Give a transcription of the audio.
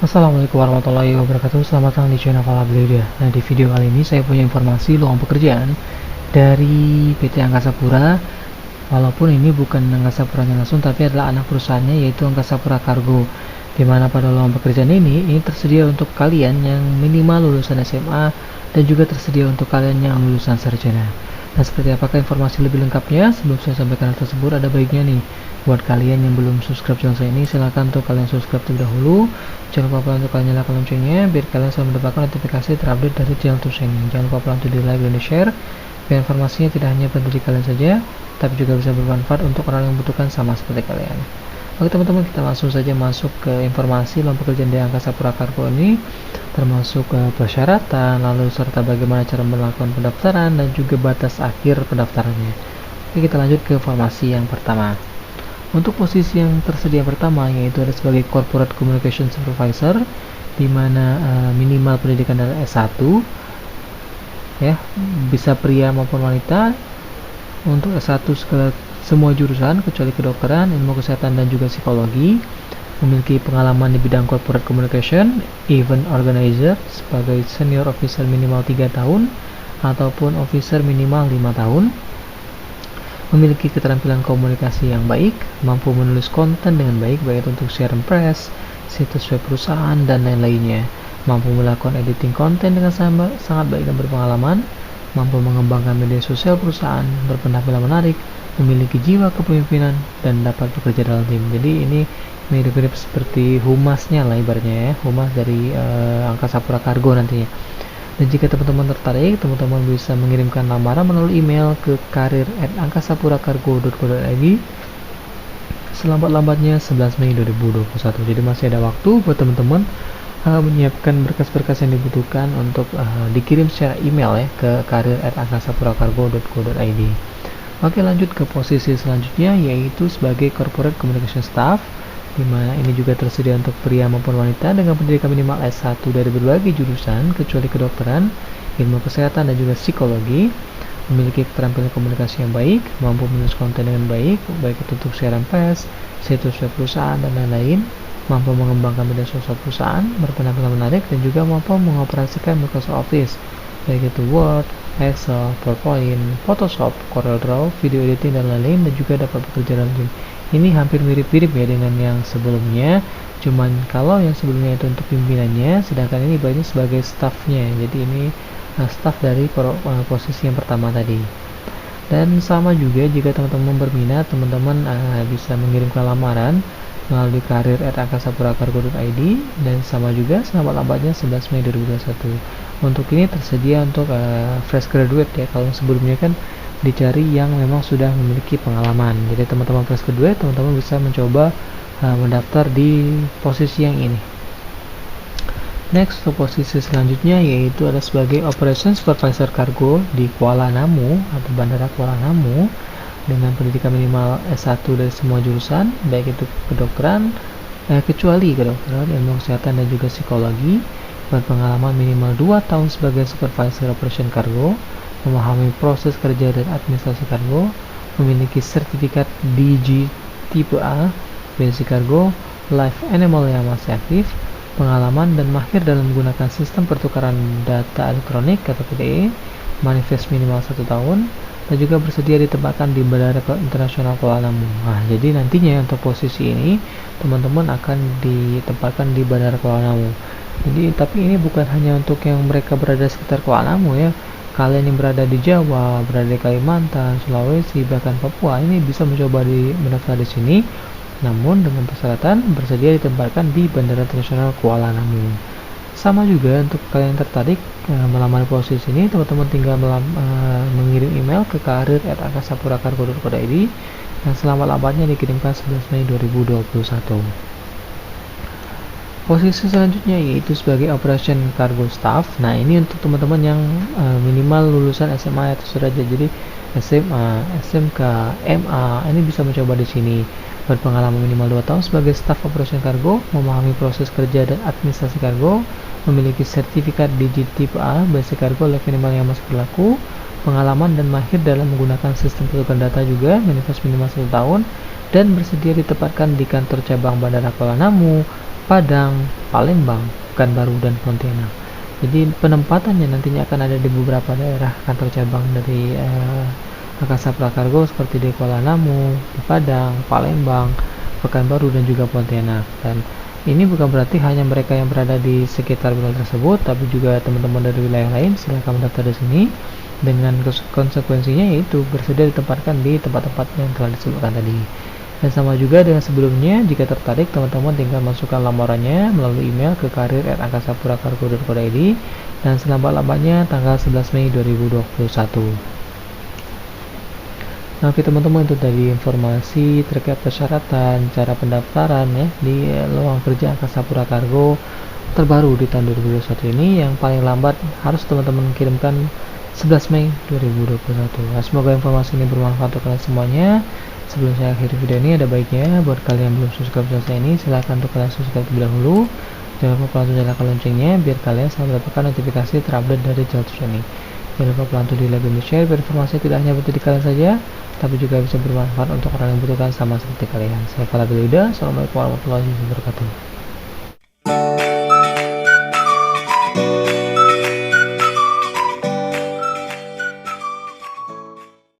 Assalamualaikum warahmatullahi wabarakatuh. Selamat datang di channel Falablida. Nah, di video kali ini saya punya informasi lowongan pekerjaan dari PT Angkasa Pura. Walaupun ini bukan Angkasa Puranya langsung, tapi adalah anak perusahaannya, yaitu Angkasa Pura Kargo. Di mana pada lowongan pekerjaan ini tersedia untuk kalian yang minimal lulusan SMA dan juga tersedia untuk kalian yang lulusan sarjana. Nah, seperti apakah informasi lebih lengkapnya? Sebelum saya sampaikan hal tersebut, ada baiknya nih buat kalian yang belum subscribe channel saya ini, silahkan untuk kalian subscribe terlebih dahulu. Jangan lupa untuk kalian nyalakan loncengnya biar kalian selalu mendapatkan notifikasi terupdate dari channel terus ini. Jangan lupa untuk di like dan di share biar informasinya tidak hanya berhenti di kalian saja, tapi juga bisa bermanfaat untuk orang yang membutuhkan sama seperti kalian. Oke teman-teman, kita langsung saja masuk ke informasi lowongan pekerjaan di Angkasa Pura Kargo ini, termasuk persyaratan, lalu serta bagaimana cara melakukan pendaftaran dan juga batas akhir pendaftarannya. Oke, kita lanjut ke informasi yang pertama. Untuk posisi yang tersedia pertama yaitu ada sebagai Corporate Communication Supervisor, di mana minimal pendidikan dari S1 ya, bisa pria maupun wanita. Untuk S1 semua jurusan kecuali kedokteran, ilmu kesehatan dan juga psikologi. Memiliki pengalaman di bidang corporate communication, event organizer sebagai senior officer minimal 3 tahun ataupun officer minimal 5 tahun. Memiliki keterampilan komunikasi yang baik, mampu menulis konten dengan baik baik untuk siaran press, situs web perusahaan dan lain-lainnya, mampu melakukan editing konten dengan sangat baik dan berpengalaman, mampu mengembangkan media sosial perusahaan, berpenampilan menarik, memiliki jiwa kepemimpinan dan dapat bekerja dalam tim. Jadi ini mirip-mirip seperti humasnya lah ibaratnya ya, humas dari Angkasa Pura Kargo nantinya. Dan jika teman-teman tertarik, teman-teman bisa mengirimkan lamaran melalui email ke karir@angkasapurakargo.co.id selambat-lambatnya 11 Mei 2021. Jadi masih ada waktu buat teman-teman menyiapkan berkas-berkas yang dibutuhkan untuk dikirim secara email ya ke karir@angkasapurakargo.co.id. Oke, lanjut ke posisi selanjutnya yaitu sebagai Corporate Communication Staff, di mana ini juga tersedia untuk pria maupun wanita dengan pendidikan minimal S1 dari berbagai jurusan kecuali kedokteran, ilmu kesehatan dan juga psikologi. Memiliki keterampilan komunikasi yang baik, mampu menulis konten dengan baik baik itu untuk siaran pers, situs web perusahaan dan lain-lain, mampu mengembangkan media sosial perusahaan, berpenampilan menarik dan juga mampu mengoperasikan Microsoft Office baik itu Word, Excel, PowerPoint, Photoshop, CorelDRAW, video editing dan lain-lain, dan juga dapat bekerja dalam tim. Ini hampir mirip-mirip ya dengan yang sebelumnya, cuman kalau yang sebelumnya itu untuk pimpinannya, sedangkan ini banyak sebagai staffnya. Jadi ini staff dari posisi yang pertama tadi. Dan sama juga jika teman-teman berminat, teman-teman bisa mengirimkan lamaran melalui karir@angkasapurakargo.id, dan sama juga lambat-lambatnya 11 Mei 2021. Untuk ini tersedia untuk fresh graduate ya. Kalau sebelumnya kan dicari yang memang sudah memiliki pengalaman. Jadi teman-teman fresh graduate, teman-teman bisa mencoba mendaftar di posisi yang ini. Next, ke posisi selanjutnya yaitu ada sebagai Operation Supervisor Kargo di Kuala Namu atau Bandara Kuala Namu dengan pendidikan minimal S1 dari semua jurusan baik itu kedokteran kecuali kedokteran, ilmu kesehatan dan juga psikologi, berpengalaman minimal 2 tahun sebagai Supervisor Operation Kargo, memahami proses kerja dan administrasi kargo, memiliki sertifikat DG tipe A, basic kargo, live animal yang masih aktif, pengalaman dan mahir dalam menggunakan sistem pertukaran data elektronik atau PDE, manifest minimal 1 tahun, dan juga bersedia ditempatkan di Bandara Internasional Kuala Namu. Nah, jadi nantinya untuk posisi ini teman-teman akan ditempatkan di Bandara Kuala Namu. Jadi tapi ini bukan hanya untuk yang mereka berada di sekitar Kuala Namu ya. Kalian yang berada di Jawa, berada di Kalimantan, Sulawesi, bahkan Papua, ini bisa mencoba mendaftar di sini, namun dengan persyaratan bersedia ditempatkan di Bandara Internasional Kuala Namu. Sama juga untuk kalian yang tertarik melamar posisi ini, teman-teman tinggal mengirim email ke karir@angkasapurakargo.co.id dan selamat-lambatnya dikirimkan 11 Mei 2021. Posisi selanjutnya yaitu sebagai Operation Cargo Staff. Nah, ini untuk teman-teman yang minimal lulusan SMA atau sederajat, jadi SMA, SMK, MA, ini bisa mencoba di sini. Berpengalaman minimal 2 tahun sebagai Staff Operation Cargo, memahami proses kerja dan administrasi kargo, memiliki sertifikat DG tipe A, basic kargo, live minimal yang masih berlaku, pengalaman dan mahir dalam menggunakan sistem pertukaran data juga, manifest minimal 1 tahun, dan bersedia ditempatkan di kantor cabang Bandara Kuala Namu, Padang, Palembang, Pekanbaru, dan Pontianak. Jadi penempatannya nantinya akan ada di beberapa daerah kantor cabang dari Angkasa Pura Cargo seperti di Kuala Namu, di Padang, Palembang, Pekanbaru, dan juga Pontianak. Dan ini bukan berarti hanya mereka yang berada di sekitar wilayah tersebut, tapi juga teman-teman dari wilayah lain silahkan mendaftar di sini dengan konsekuensinya yaitu bersedia ditempatkan di tempat-tempat yang telah disebutkan tadi. Dan sama juga dengan sebelumnya, jika tertarik teman-teman tinggal masukkan lamarannya melalui email ke karir@angkasapuracargo.co.id dan selambat-lambatnya tanggal 11 Mei 2021. Nah, oke teman-teman, itu tadi informasi terkait persyaratan cara pendaftaran ya di lowongan kerja Angkasa Pura Cargo terbaru di tahun 2021 ini, yang paling lambat harus teman-teman kirimkan 11 Mei 2021. Nah, semoga informasi ini bermanfaat untuk kalian semuanya. Sebelum saya akhiri video ini, ada baiknya buat kalian yang belum subscribe channel saya ini, silahkan untuk kalian subscribe terlebih dahulu. Jangan lupa langsung nyalakan loncengnya biar kalian selalu mendapatkan notifikasi terupdate dari channel ini. Jangan lupa bantu di like dan share biar informasi tidak hanya buat diri kalian saja, tapi juga bisa bermanfaat untuk orang yang membutuhkan sama seperti kalian. Saya Fala Bilida. Assalamualaikum warahmatullahi wabarakatuh.